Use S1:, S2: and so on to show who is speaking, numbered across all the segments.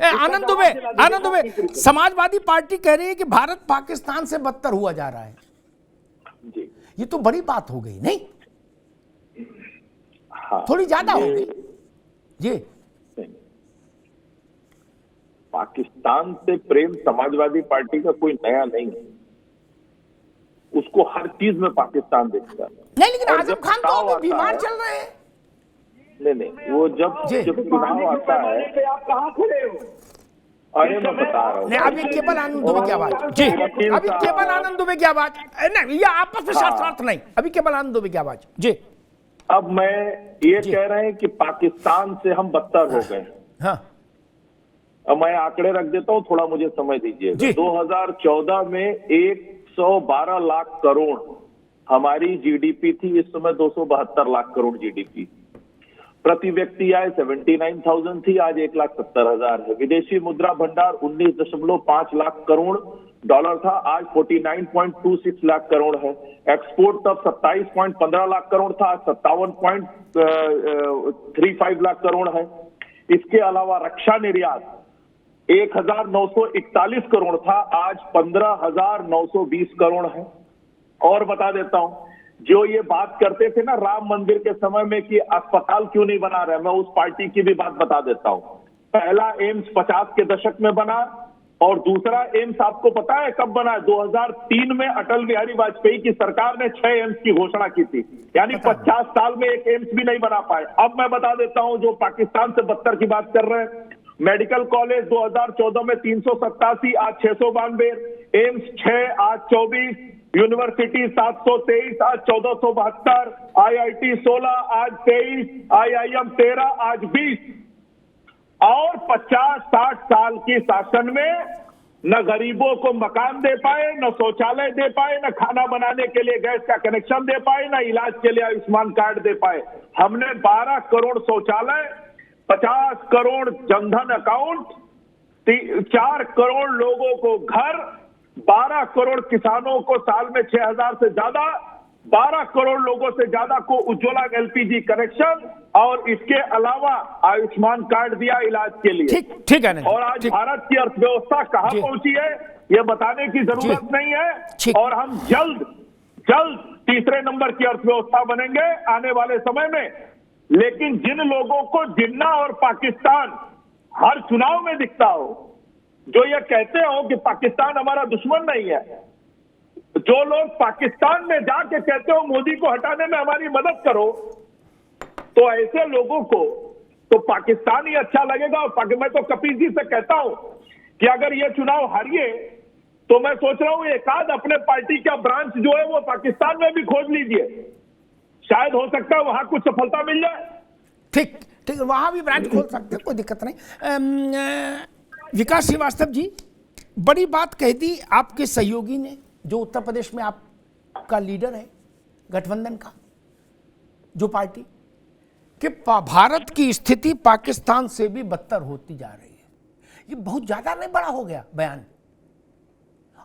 S1: आनंद Dubey, Samajwadi party कह रही है कि भारत पाकिस्तान से बदतर हुआ जा रहा है
S2: जी।
S1: ये तो बड़ी बात हो गई नहीं?
S2: हाँ,
S1: थोड़ी ज्यादा हो गई जी।
S2: पाकिस्तान से प्रेम समाजवादी पार्टी का कोई नया नहीं है, उसको हर चीज में पाकिस्तान देखता है।
S1: नहीं, लेकिन
S2: और
S1: आजम
S2: जब
S1: खान तो
S2: चुनाव
S1: अभी बीमार
S2: आता है-
S1: चल रहे हैं।
S2: नहीं, वो जब
S1: जी।
S2: चुनाव आता है,
S3: आप कहाँ खड़े हो?
S2: अरे मैं बता रहा हूँ।
S1: नहीं, अभी केवल आनंद दुबे की आवाज जी, अभी केवल आनंद दुबे की आवाज नहीं, ये आपस में शास्त्रार्थ नहीं, अभी केवल आनंद दुबे की आवाज जी।
S2: अब मैं ये कह रहे हैं कि पाकिस्तान से हम बदतर हो गए।
S1: हाँ
S2: अब मैं आंकड़े रख देता हूं, थोड़ा मुझे समझ दीजिए।
S1: जी।
S2: 2014 में 112 लाख करोड़ हमारी जीडीपी थी, इस समय 272 लाख करोड़ जीडीपी। प्रति व्यक्ति आय 79,000 थी, आज 1,70,000 है। विदेशी मुद्रा भंडार 19.5 लाख करोड़ डॉलर था, आज 49.26 लाख करोड़ है। एक्सपोर्ट तब 27.15 लाख करोड़ था, आज 57.35 लाख करोड़ है। इसके अलावा रक्षा निर्यात 1,941 करोड़ था, आज 15,920 करोड़ है। और बता देता हूं, जो ये बात करते थे ना राम मंदिर के समय में कि अस्पताल क्यों नहीं बना रहे, मैं उस पार्टी की भी बात बता देता हूं। पहला एम्स 50 के दशक में बना, और दूसरा एम्स आपको पता है कब बना? 2003 में अटल बिहारी वाजपेयी की सरकार ने 6 एम्स की घोषणा की थी, यानी 50 साल में एक एम्स भी नहीं बना पाए। अब मैं बता देता हूं, जो पाकिस्तान से बदतर की बात कर रहे हैं, मेडिकल कॉलेज 2014 में 387, आज 692, एम्स 6, आज 24, यूनिवर्सिटी 723, आज 1472, IIT 16, आज 23, IIM 13, आज 20। और 50-60 साल की शासन में न गरीबों को मकान दे पाए, न शौचालय दे पाए, न खाना बनाने के लिए गैस का कनेक्शन दे पाए, न इलाज के लिए आयुष्मान कार्ड दे पाए। हमने 12 करोड़ शौचालय, 50 करोड़ जनधन अकाउंट, 4 करोड़ लोगों को घर, 12 करोड़ किसानों को साल में 6,000 से ज्यादा, 12 करोड़ लोगों से ज्यादा को उज्ज्वला LPG कनेक्शन, और इसके अलावा आयुष्मान कार्ड दिया इलाज के लिए।
S1: ठीक है।
S2: और आज भारत की अर्थव्यवस्था कहां पहुंची है ये बताने की जरूरत नहीं है। और हम जल्द तीसरे नंबर की अर्थव्यवस्था बनेंगे आने वाले समय में। लेकिन जिन लोगों को जिन्ना और पाकिस्तान हर चुनाव में दिखता हो, जो ये कहते हो कि पाकिस्तान हमारा दुश्मन नहीं है, जो लोग पाकिस्तान में जाके कहते हो मोदी को हटाने में हमारी मदद करो, तो ऐसे लोगों को तो पाकिस्तान ही अच्छा लगेगा। और मैं तो कपिल जी से कहता हूं कि अगर ये चुनाव हारिए तो मैं सोच रहा हूं एक आध अपने पार्टी का ब्रांच जो है वो पाकिस्तान में भी खोज लीजिए, शायद हो सकता है वहां कुछ सफलता मिल जाए।
S1: ठीक, वहां भी ब्रांच खोल सकते हैं, कोई दिक्कत नहीं। विकास श्रीवास्तव जी, बड़ी बात कह दी आपके सहयोगी ने, जो उत्तर प्रदेश में आपका लीडर है गठबंधन का, जो पार्टी, कि भारत की स्थिति पाकिस्तान से भी बदतर होती जा रही है। ये बहुत ज्यादा नहीं बड़ा हो गया बयान?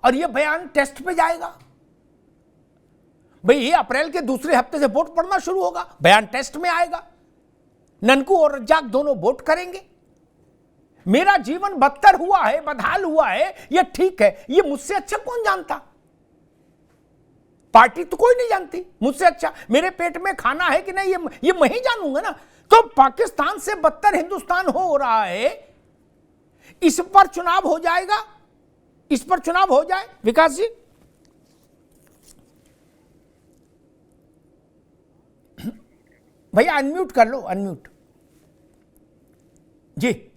S1: और ये बयान टेस्ट पे जाएगा भाई, ये अप्रैल के दूसरे हफ्ते से वोट पड़ना शुरू होगा, बयान टेस्ट में आएगा, ननकू और रज्जाक दोनों वोट करेंगे। मेरा जीवन बदतर हुआ है, बदहाल हुआ है, ये ठीक है, ये मुझसे अच्छा कौन जानता? पार्टी तो कोई नहीं जानती मुझसे अच्छा, मेरे पेट में खाना है कि नहीं ये मैं ही जानूंगा ना। तो पाकिस्तान से बदतर हिंदुस्तान हो रहा है, इस पर चुनाव हो जाएगा, इस पर चुनाव हो जाए। विकास जी, भैया अनम्यूट कर लो, अनम्यूट जी।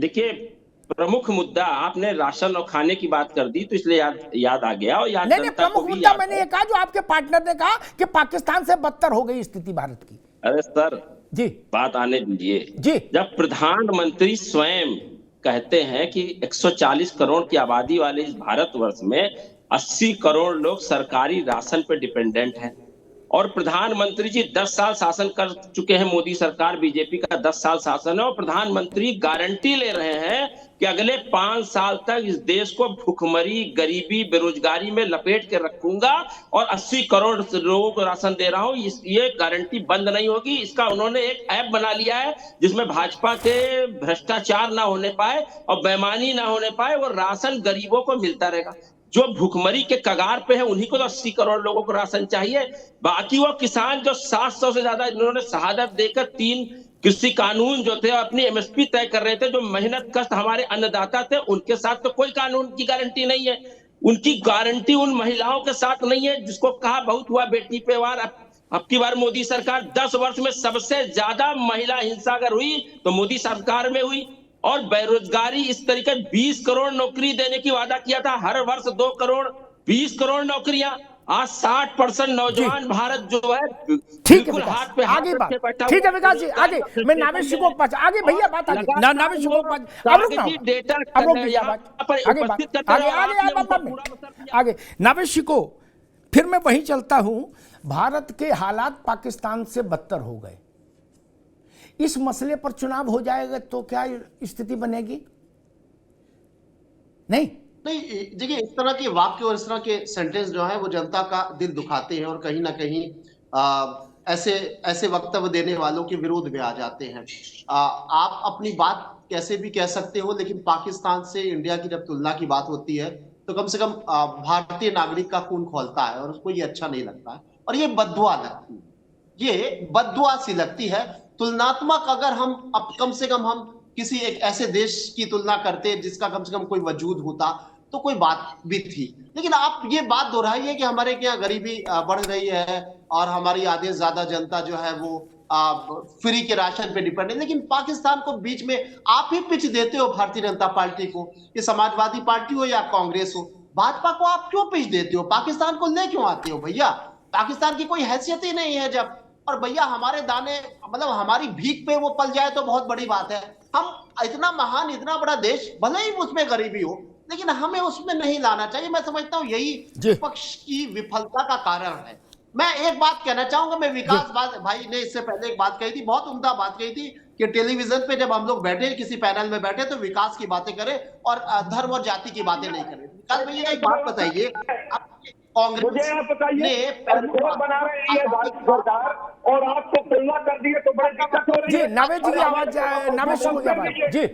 S4: देखिए, प्रमुख मुद्दा आपने राशन और खाने की बात कर दी, तो इसलिए याद आ गया। और
S1: नहीं, प्रमुख मुद्दा मैंने ये कहा जो आपके पार्टनर ने कहा कि पाकिस्तान से बदतर हो गई स्थिति भारत की।
S4: अरे सर
S1: जी,
S4: बात आने दीजिए
S1: जी।
S4: जब प्रधानमंत्री स्वयं कहते हैं कि 140 करोड़ की आबादी वाले इस भारतवर्ष में 80 करोड़ लोग सरकारी राशन पर डिपेंडेंट हैं, और प्रधानमंत्री जी 10 साल शासन कर चुके हैं। मोदी सरकार, बीजेपी का 10 साल शासन है और प्रधानमंत्री गारंटी ले रहे हैं कि अगले 5 साल तक इस देश को भुखमरी, गरीबी, बेरोजगारी में लपेट के रखूंगा और 80 करोड़ लोगों को राशन दे रहा हूं। ये गारंटी बंद नहीं होगी। इसका उन्होंने एक ऐप बना लिया है जिसमें भाजपा के भ्रष्टाचार ना होने पाए और बेईमानी ना होने पाए, वो राशन गरीबों को मिलता रहेगा। जो भुखमरी के कगार पे है उन्हीं को तो 80 करोड़ लोगों को राशन चाहिए। बाकी वो किसान जो 700 से ज्यादा इन्होंने शहादत देकर 3 कृषि कानून जो थे अपनी एमएसपी तय कर रहे थे, जो मेहनत कष्ट हमारे अन्नदाता थे, उनके साथ तो कोई कानून की गारंटी नहीं है। उनकी गारंटी उन महिलाओं के साथ नहीं है जिसको कहा बहुत हुआ बेटी पे वार। अब की बार मोदी सरकार 10 वर्ष में सबसे ज्यादा महिला हिंसा अगर हुई तो मोदी सरकार में हुई। और बेरोजगारी इस तरीके 20 करोड़ नौकरी देने की वादा किया था, हर वर्ष 2 करोड़, 20 करोड़ नौकरियां। आज 60% नौजवान भारत जो है
S1: ठीक है
S4: बिल्कुल
S1: विकास,
S4: हाथ पे हाथ
S1: आगे
S4: रख
S1: बात,
S4: के बैठा
S1: ठीक है
S4: हुआ
S1: विकास जी, आगे मैं नावेश जी को पास, आगे भैया बात आगे नावेश जी को पास, अब रुक ना,
S4: डेटा
S1: अब रुक दीजिए बात, आगे बात, आगे नावेश जी को, फिर मैं वहीं चलता हूं। भारत के हालात पाकिस्तान से बदतर हो गए, इस मसले पर चुनाव हो जाएगा तो क्या स्थिति बनेगी? नहीं
S3: देखिए, इस तरह के वाक्य और इस तरह के सेंटेंस जो है वो जनता का दिल दुखाते हैं और कहीं ना कहीं ऐसे ऐसे वक्तव्य देने वालों के विरोध में आ जाते हैं। आप अपनी बात कैसे भी कह सकते हो, लेकिन पाकिस्तान से इंडिया की जब तुलना की बात होती है तो कम से कम भारतीय नागरिक का खून खौलता है और उसको ये अच्छा नहीं लगता है और ये बद्दुआ लगती है, ये बद्दुआ सी लगती है। तुलनात्मक अगर हम अब कम से कम हम किसी एक ऐसे देश की तुलना करते जिसका कम से कम कोई वजूद होता तो कोई बात भी थी, लेकिन आप ये बात दोहराइए कि हमारे क्या गरीबी बढ़ रही है और हमारी आधे से ज्यादा जनता जो है वो फ्री के राशन पे डिपेंड है, लेकिन पाकिस्तान को बीच में आप ही पिच देते हो भारतीय जनता पार्टी को, ये समाजवादी पार्टी हो या कांग्रेस हो, भाजपा को आप क्यों पिच देते हो? पाकिस्तान को ले क्यों आते हो भैया? पाकिस्तान की कोई हैसियत ही नहीं है जब। और भैया हमारे दाने, मतलब हमारी भीख पे वो पल जाए तो बहुत बड़ी बात है। हम इतना महान, इतना बड़ा देश, भले ही उसमें गरीबी हो, लेकिन हमें उसमें नहीं लाना चाहिए। मैं समझता हूं यही विपक्ष की विफलता का कारण है। मैं एक बात कहना चाहूंगा, मैं विकास भाई ने इससे पहले एक बात कही थी, बहुत उम्दा बात कही थी कि टेलीविजन पे जब हम लोग बैठे, किसी पैनल में बैठे, तो विकास की बातें करें और धर्म और जाति की बातें नहीं करें। विकास भैया एक बात बताइए,
S2: मुझे आप बताइए, बना रही है भारत सरकार और आपको तुलना कर दी है तो बड़ी दिक्कत हो रही है।
S1: जी नावेश जी की आवाज, नावेश जी की आवाज, जी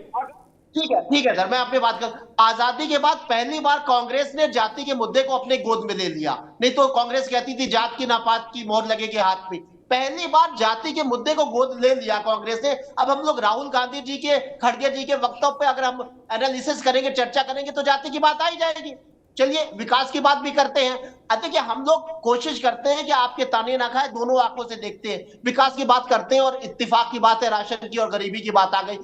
S3: ठीक है सर, मैं आपकी बात कर। आजादी के बाद पहली बार कांग्रेस ने जाति के मुद्दे को अपने गोद में ले लिया, नहीं तो कांग्रेस कहती थी जात की नापात की मोहर लगेगी हाथ में। पहली बार जाति के मुद्दे को गोद ले लिया कांग्रेस ने। अब हम लोग राहुल गांधी जी के, खड़गे जी के वक्तव्य पे अगर हम एनालिसिस करेंगे, चर्चा करेंगे तो जाति की बात आ ही जाएगी। चलिए विकास की बात भी करते हैं। देखिए हम लोग कोशिश करते हैं कि आपके ताने ना खाए, दोनों आंखों से देखते हैं, विकास की बात करते हैं और इत्तेफाक की बात है, राशन की और गरीबी की बात आ गई।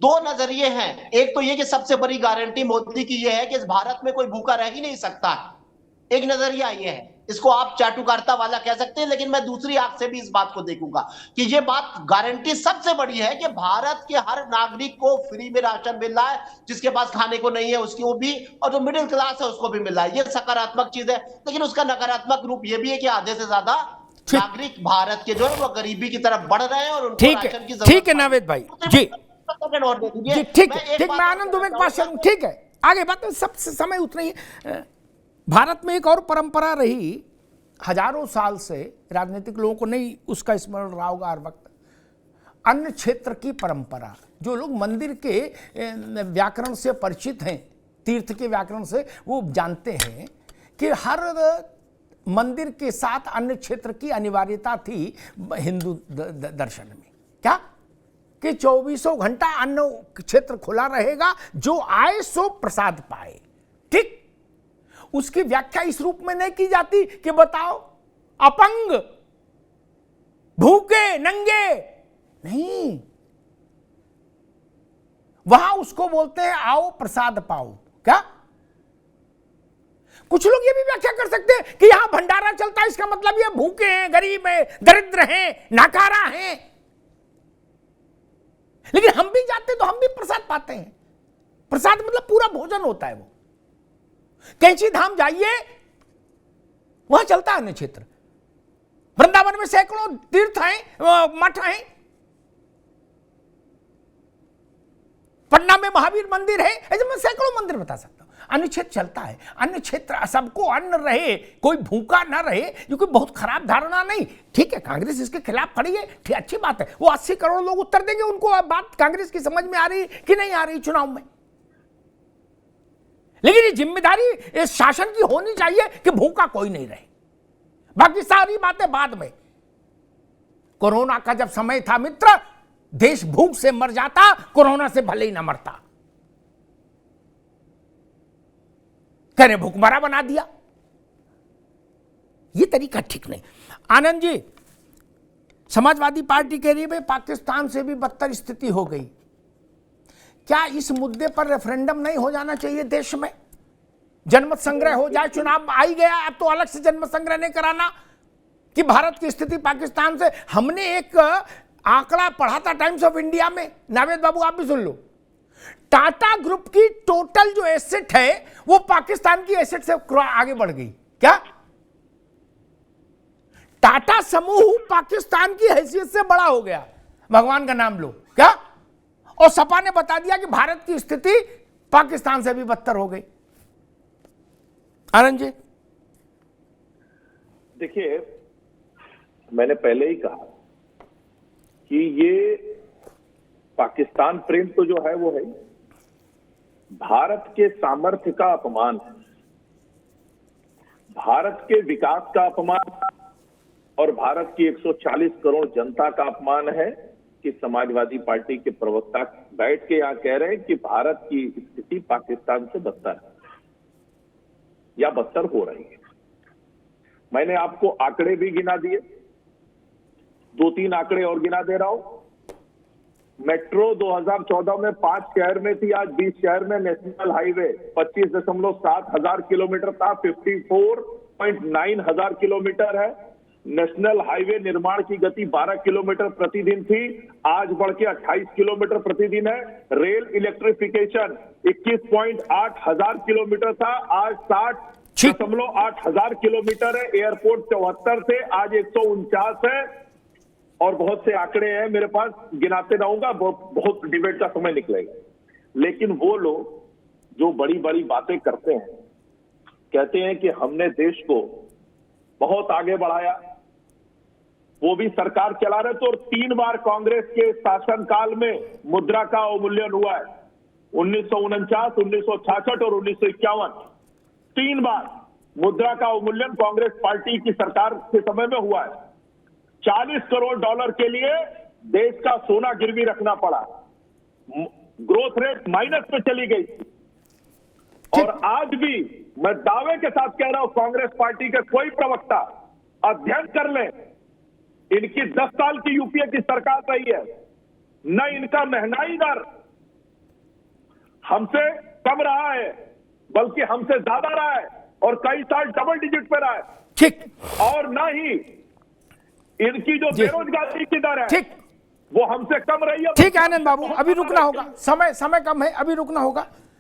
S3: दो नजरिए हैं, एक तो ये कि सबसे बड़ी गारंटी मोदी की ये है कि इस भारत में कोई भूखा रह ही नहीं सकता, एक नजरिया ये है, इसको आप चाटुकारिता वाला कह सकते हैं, लेकिन मैं दूसरी आंख से भी इस बात को देखूंगा कि ये बात गारंटी सबसे बड़ी है कि भारत के हर नागरिक को फ्री में राशन मिल रहा है, जिसके पास खाने को नहीं है उसको भी, और जो मिडिल क्लास है उसको भी मिल रहा है। ये सकारात्मक चीज है, लेकिन उसका नकारात्मक रूप ये भी है कि आधे से ज्यादा नागरिक भारत के जो है वो गरीबी की तरफ बढ़ रहे हैं और उनको राशन की जरूरत।
S1: ठीक है नावेद भाई जी, ठीक है, मैं आनंद दुबे के पास चलूं, ठीक है, आगे बात। सब समय उतना ही। भारत में एक और परंपरा रही हजारों साल से, राजनीतिक लोगों को नहीं उसका स्मरण रहा होगा हर वक्त, अन्य क्षेत्र की परंपरा। जो लोग मंदिर के व्याकरण से परिचित हैं, तीर्थ के व्याकरण से, वो जानते हैं कि हर मंदिर के साथ अन्य क्षेत्र की अनिवार्यता थी हिंदू दर्शन में। क्या कि 24 घंटा अन्न क्षेत्र खुला रहेगा, जो आए सो प्रसाद पाए। ठीक, उसकी व्याख्या इस रूप में नहीं की जाती कि बताओ अपंग, भूखे, नंगे, नहीं, वहां उसको बोलते हैं आओ प्रसाद पाओ। क्या कुछ लोग ये भी व्याख्या कर सकते हैं कि यहां भंडारा चलता है, इसका मतलब ये भूखे हैं, गरीब हैं, दरिद्र हैं, नाकारा हैं, लेकिन हम भी जाते तो हम भी प्रसाद पाते हैं। प्रसाद मतलब पूरा भोजन होता है। वो कैंची धाम जाइए, वहां चलता है अन्य क्षेत्र। वृंदावन में सैकड़ों तीर्थ हैं, मठ हैं, पटना में महावीर मंदिर है, ऐसे मैं सैकड़ों मंदिर बता सकता हूं। अन्य क्षेत्र चलता है, अन्य क्षेत्र सबको अन्न रहे, कोई भूखा ना रहे, जो कोई बहुत खराब धारणा नहीं। ठीक है, कांग्रेस इसके खिलाफ खड़ी है, ठीक, अच्छी बात है। वो 80 करोड़ लोग उत्तर देंगे, उनको अब बात कांग्रेस की समझ में आ रही कि नहीं आ रही चुनाव में। लेकिन ये जिम्मेदारी इस शासन की होनी चाहिए कि भूखा कोई नहीं रहे। बाकी सारी बातें बाद में। कोरोना का जब समय था मित्र, देश भूख से मर जाता, कोरोना से भले ही ना मरता। कहने भूखमरा बना दिया, ये तरीका ठीक नहीं। आनंद जी, समाजवादी पार्टी कह रही है पाकिस्तान से भी बदतर स्थिति हो गई। क्या इस मुद्दे पर रेफरेंडम नहीं हो जाना चाहिए देश में? जनमत संग्रह हो जाए, चुनाव आ ही गया, अब तो अलग से जनमत संग्रह नहीं कराना कि भारत की स्थिति पाकिस्तान से। हमने एक आंकड़ा पढ़ा था टाइम्स ऑफ इंडिया में, नावेद बाबू आप भी सुन लो। टाटा ग्रुप की टोटल जो एसेट है वो पाकिस्तान की एसेट से आगे बढ़ गई। क्या टाटा समूह पाकिस्तान की हैसियत से बड़ा हो गया? भगवान का नाम लो। क्या? और सपा ने बता दिया कि भारत की स्थिति पाकिस्तान से भी बदतर हो गई। आनंद जी,
S2: देखिए, मैंने पहले ही कहा कि ये पाकिस्तान प्रेम तो जो है वो है भारत के सामर्थ्य का अपमान है, भारत के विकास का अपमान और भारत की 140 करोड़ जनता का अपमान है कि समाजवादी पार्टी के प्रवक्ता बैठ के यहां कह रहे हैं कि भारत की स्थिति पाकिस्तान से बदतर है या बदतर हो रही है। मैंने आपको आंकड़े भी गिना दिए, 2-3 आंकड़े और गिना दे रहा हूं। मेट्रो 2014 में 5 शहर में थी, आज 20 शहर में। नेशनल हाईवे 25.7 हजार किलोमीटर था, 54.9 हजार किलोमीटर है। नेशनल हाईवे निर्माण की गति 12 किलोमीटर प्रतिदिन थी, आज बढ़ के 28 किलोमीटर प्रतिदिन है। रेल इलेक्ट्रिफिकेशन 21.8 हजार किलोमीटर था, आज 60.8 हजार किलोमीटर है। एयरपोर्ट 74 थे, आज 149 है। और बहुत से आंकड़े हैं मेरे पास, गिनाते रहूंगा, बहुत डिबेट का समय निकलेगा। लेकिन वो लोग जो बड़ी बड़ी बातें करते हैं, कहते हैं कि हमने देश को बहुत आगे बढ़ाया, वो भी सरकार चला रहे तो। 3 बार कांग्रेस के शासनकाल में मुद्रा का अवमूल्यन हुआ है, 1949, 1966 और 1951। 3 बार मुद्रा का अवमूल्यन कांग्रेस पार्टी की सरकार के समय में हुआ है। 40 करोड़ डॉलर के लिए देश का सोना गिरवी रखना पड़ा, ग्रोथ रेट माइनस पे चली गई थी। और आज भी मैं दावे के साथ कह रहा हूं, कांग्रेस पार्टी के कोई प्रवक्ता अध्ययन कर ले, इनकी 10 साल की यूपीए की सरकार रही है, न इनका महंगाई दर हमसे कम रहा है बल्कि हमसे ज्यादा रहा है और कई साल डबल डिजिट पे रहा है।
S1: ठीक।
S2: और ना ही इनकी जो बेरोजगारी की दर है
S1: ठीक,
S2: वो हमसे कम रही है।
S1: ठीक है आनंद बाबू, अभी रुकना होगा, समय कम है, अभी रुकना होगा।